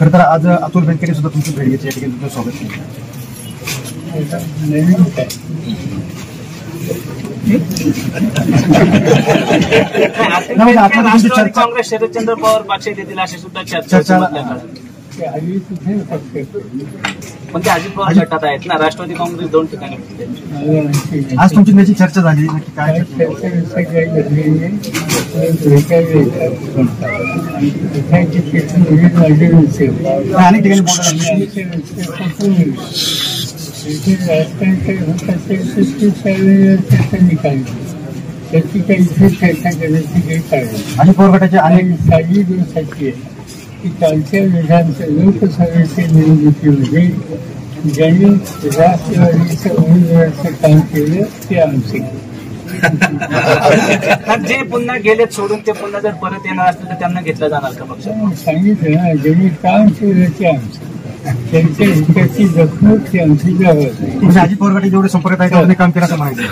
खरं तर आज अतुल बेनकेने सुद्धा तुमची भेट घेतली, या ठिकाणी तुमचं स्वागत केलं. राष्ट्रवादी काँग्रेस शरदचंद्र पवार पक्ष देतील अशी सुद्धा चर्चा पण ते अजित पवार गटात आहेत ना, राष्ट्रवादी काँग्रेस 2 ठिकाणी. आज तुमची त्याची चर्चा झाली नक्की काय? अनेक ठिकाणी त्याची काही इथे चर्चा करण्याची काही कारण आणि पवार गटाचे अनेक साधी दिवसाची आहे की कालच्या लोकसभेच्या निवडणुकीमध्ये ज्यांनी राष्ट्रवादीचं उमेदवाराचं काम केलं ते आमचे. जे पुन्हा गेलेत सोडून ते पुन्हा जर परत येणार असतील तर त्यांना घेतलं जाणार का पक्षात? सांगितलं ना, ज्यांनी काम केलं ते आमचं, त्यांच्या हिताची जखम ती आमची जबाबदारी. म्हणजे अजित पवार गटाचे जेवढे संपर्क आहेत त्यांनी काम केलं असं माहिती.